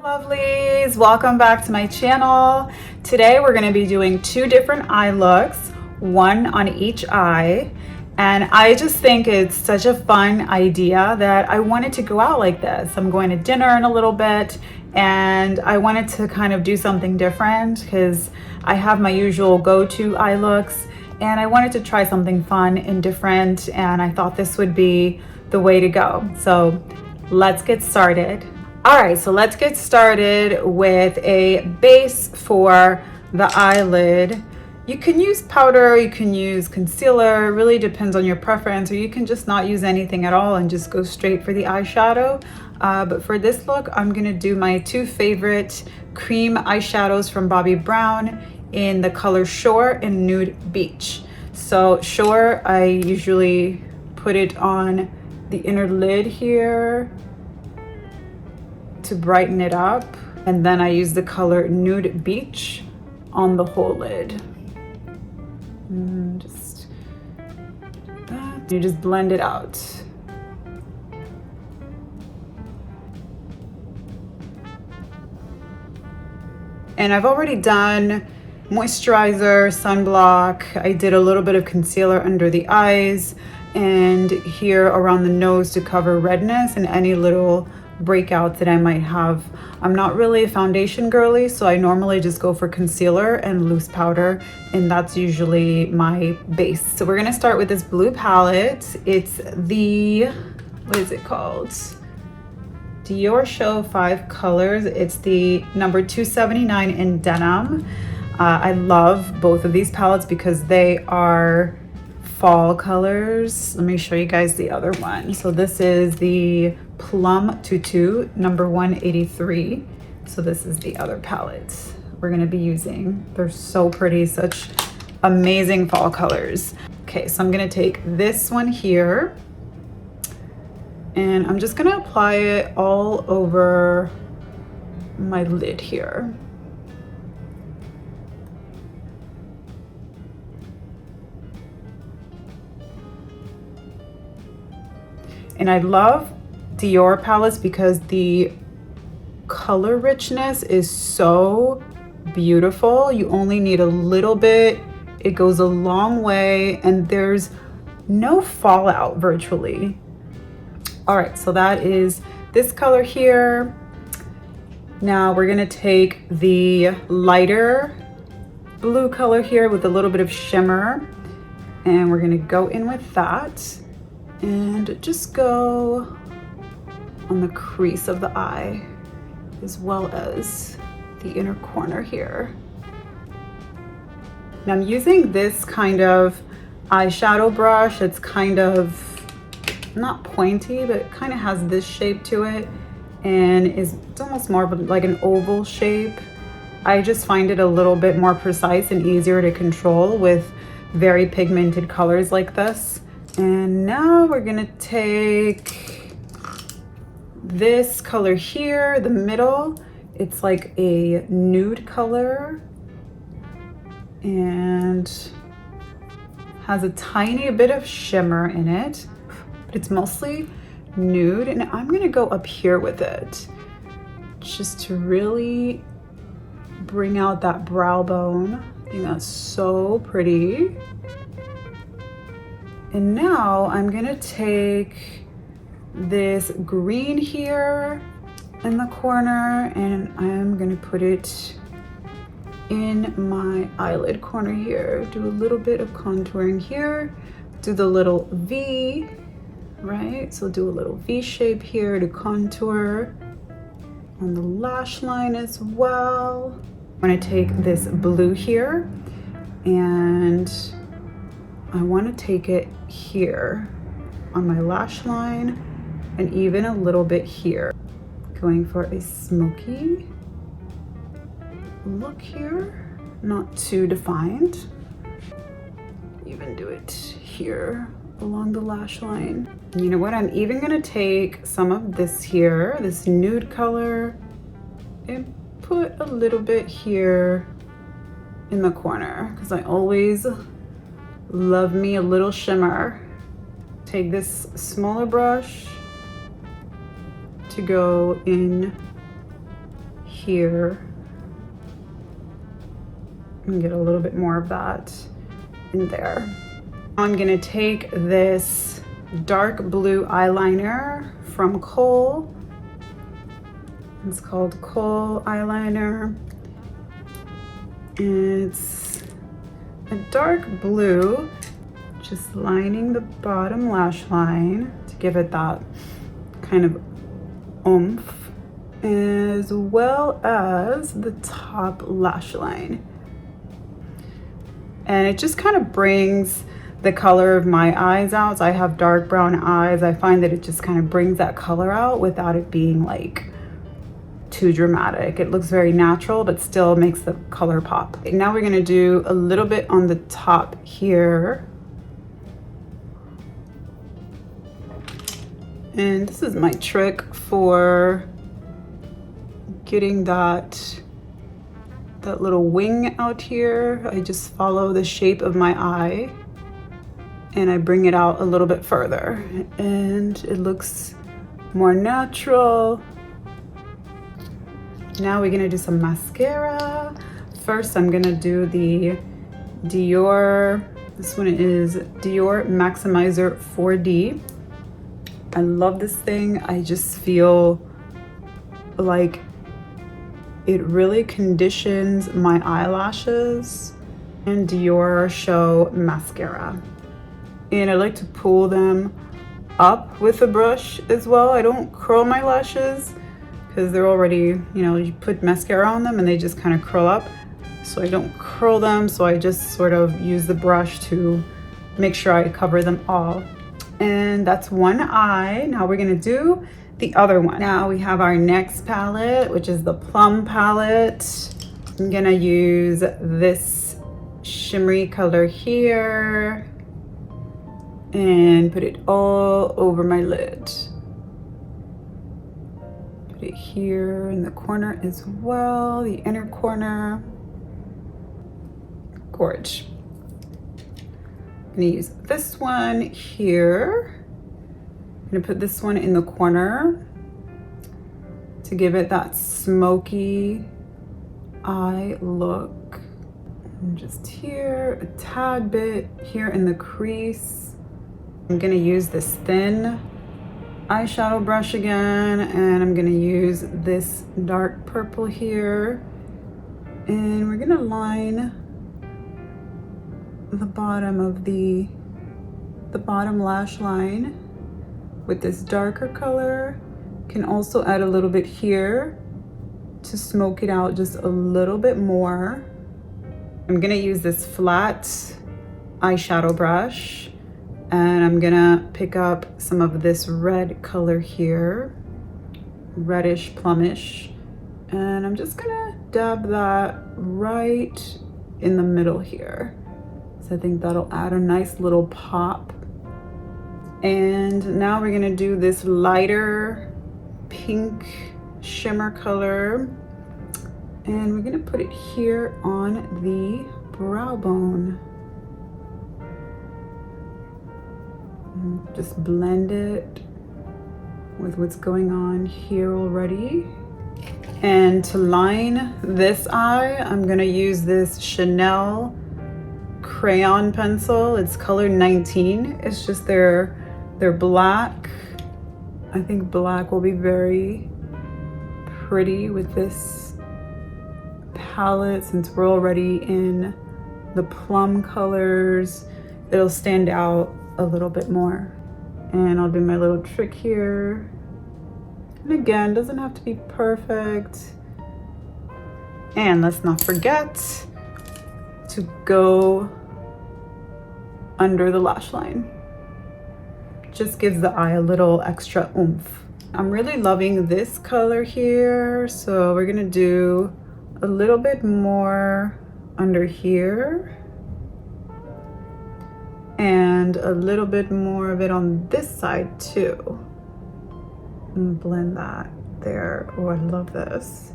Lovelies, welcome back to my channel. Today we're going to be doing two different eye looks, one on each eye, and I just think it's such a fun idea that I wanted to go out like this. I'm going to dinner in a little bit and I wanted to kind of do something different because I have my usual go-to eye looks and I wanted to try something fun and different, and I thought this would be the way to go. So let's get started. All right, so let's get started with a base for the eyelid. You can use powder, you can use concealer, it really depends on your preference, or you can just not use anything at all and just go straight for the eyeshadow. But for this look, I'm gonna do my two favorite cream eyeshadows from Bobbi Brown in the color Shore and Nude Beach. So Shore, I usually put it on the inner lid here to brighten it up, and then I use the color Nude Beach on the whole lid. And just that. You just blend it out. And I've already done moisturizer, sunblock. I did a little bit of concealer under the eyes and here around the nose to cover redness and any little breakouts that I might have. I'm not really a foundation girly, so I normally just go for concealer and loose powder, and that's usually my base. So we're gonna start with this blue palette. It's the, what is it called? Dior Show 5 Colors. It's the number 279 in denim. I love both of these palettes because they are fall colors. Let me show you guys the other one. So this is the Plum Tutu number 183. So this is the other palette we're gonna be using. They're so pretty, such amazing fall colors. Okay, so I'm gonna take this one here and I'm just gonna apply it all over my lid here. And I love Dior palettes because the color richness is so beautiful. You only need a little bit. It goes a long way and there's no fallout virtually. All right, so that is this color here. Now we're gonna take the lighter blue color here with a little bit of shimmer and we're gonna go in with that and just go on the crease of the eye as well as the inner corner here. Now I'm using this kind of eyeshadow brush. It's kind of not pointy, but it kind of has this shape to it and it's almost more of like an oval shape. I just find it a little bit more precise and easier to control with very pigmented colors like this. And now we're gonna take this color here, the middle. It's like a nude color and has a tiny bit of shimmer in it, but it's mostly nude. And I'm gonna go up here with it just to really bring out that brow bone. I think that's so pretty. And now I'm gonna take this green here in the corner and I'm gonna put it in my eyelid corner here. Do a little bit of contouring here. Do the little V, right? So do a little V shape here to contour on the lash line as well. I'm gonna take this blue here and I want to take it here on my lash line and even a little bit here. Going for a smoky look here, not too defined. Even do it here along the lash line. You know what? I'm even going to take some of this here, this nude color, and put a little bit here in the corner because I always love me a little shimmer. Take this smaller brush to go in here and get a little bit more of that in there. I'm gonna take this dark blue eyeliner from Kohl. It's called Kohl eyeliner. It's a dark blue, just lining the bottom lash line to give it that kind of oomph, as well as the top lash line. And it just kind of brings the color of my eyes out. So I have dark brown eyes. I find that it just kind of brings that color out without it being like too dramatic. It looks very natural, but still makes the color pop. Now we're gonna do a little bit on the top here. And this is my trick for getting that little wing out here. I just follow the shape of my eye and I bring it out a little bit further and it looks more natural. Now we're gonna do some mascara. First, I'm gonna do the Dior, this one is Dior Maximizer 4D. I love this thing. I just feel like it really conditions my eyelashes. And Dior Show mascara. And I like to pull them up with a brush as well. I don't curl my lashes because they're already, you know, you put mascara on them and they just kind of curl up. So I don't curl them, so I just sort of use the brush to make sure I cover them all. And that's one eye. Now we're gonna do the other one. Now we have our next palette, which is the Plum palette. I'm gonna use this shimmery color here and put it all over my lid. Put it here in the corner as well, the inner corner. Gorge. I'm gonna use this one here. I'm gonna put this one in the corner to give it that smoky eye look. And just here, a tad bit here in the crease. I'm gonna use this thin eyeshadow brush again, and I'm gonna use this dark purple here. And we're gonna line the bottom of the bottom lash line with this darker color. Can also add a little bit here to smoke it out just a little bit more. I'm gonna use this flat eyeshadow brush and I'm gonna pick up some of this red color here, reddish plumish, and I'm just gonna dab that right in the middle here. So I think that'll add a nice little pop. And now we're gonna do this lighter pink shimmer color. And we're gonna put it here on the brow bone. And just blend it with what's going on here already. And to line this eye, I'm gonna use this Chanel crayon pencil. It's color 19. It's just they're black. I think black will be very pretty with this palette since we're already in the plum colors. It'll stand out a little bit more. And I'll do my little trick here. And again, doesn't have to be perfect. And let's not forget to go under the lash line. Just gives the eye a little extra oomph. I'm really loving this color here, so we're gonna do a little bit more under here and a little bit more of it on this side too. And blend that there. Oh, I love this.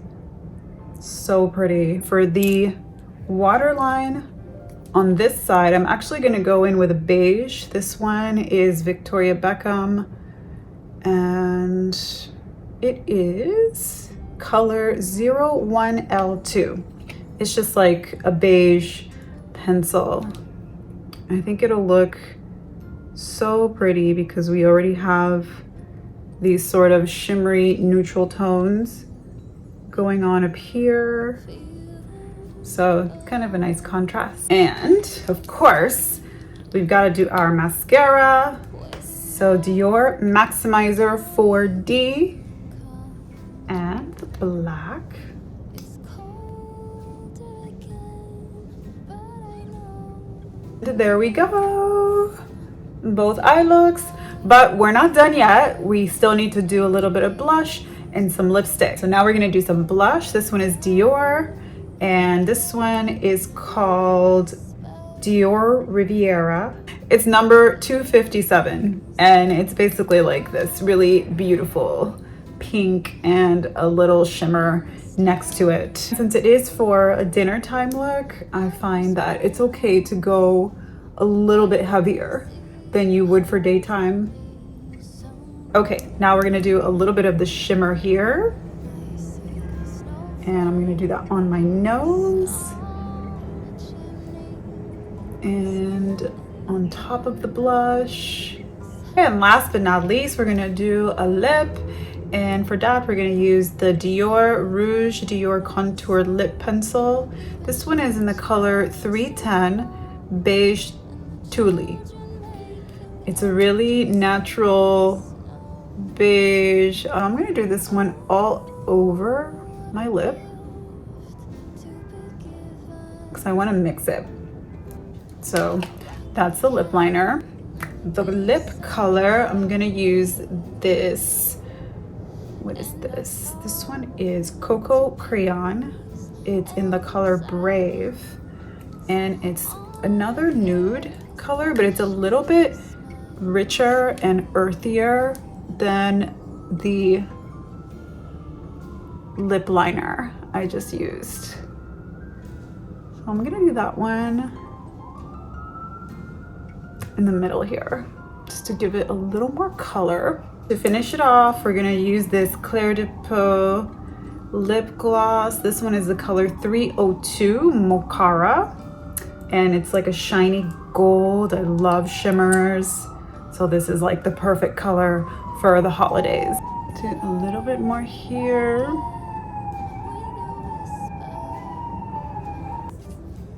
So pretty. For the waterline on this side, I'm actually gonna go in with a beige. This one is Victoria Beckham, and it is color 01L2. It's just like a beige pencil. I think it'll look so pretty because we already have these sort of shimmery neutral tones going on up here. So kind of a nice contrast. And of course, we've got to do our mascara. So Dior Maximizer 4D and the black. There we go. Both eye looks, but we're not done yet. We still need to do a little bit of blush and some lipstick. So now we're gonna do some blush. This one is Dior, and this one is called Dior Riviera. It's number 257, and it's basically like this really beautiful pink and a little shimmer next to it. Since it is for a dinner time look, I find that it's okay to go a little bit heavier than you would for daytime. Okay, now we're gonna do a little bit of the shimmer here. And I'm gonna do that on my nose. And on top of the blush. And last but not least, we're gonna do a lip. And for that, we're gonna use the Dior Rouge Dior Contour Lip Pencil. This one is in the color 310 Beige Tule. It's a really natural beige. I'm gonna do this one all over my lip because I wanna mix it. So that's the lip liner. The lip color, I'm gonna use this. What is this? This one is Cocoa Crayon. It's in the color Brave. And it's another nude color, but it's a little bit richer and earthier than the lip liner I just used. So I'm gonna do that one in the middle here, just to give it a little more color. To finish it off, we're gonna use this Claire de Peau lip gloss. This one is the color 302 Mochara, and it's like a shiny gold. I love shimmers. So this is like the perfect color for the holidays. Do a little bit more here.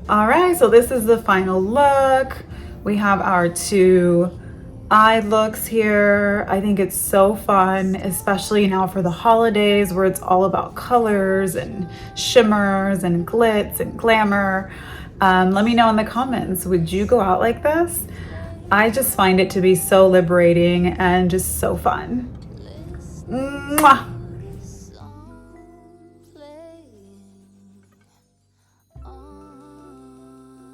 All right, so this is the final look. We have our two eye looks here. I think it's so fun, especially now for the holidays where it's all about colors and shimmers and glitz and glamour. Let me know in the comments, would you go out like this? I just find it to be so liberating and just so fun. Mwah!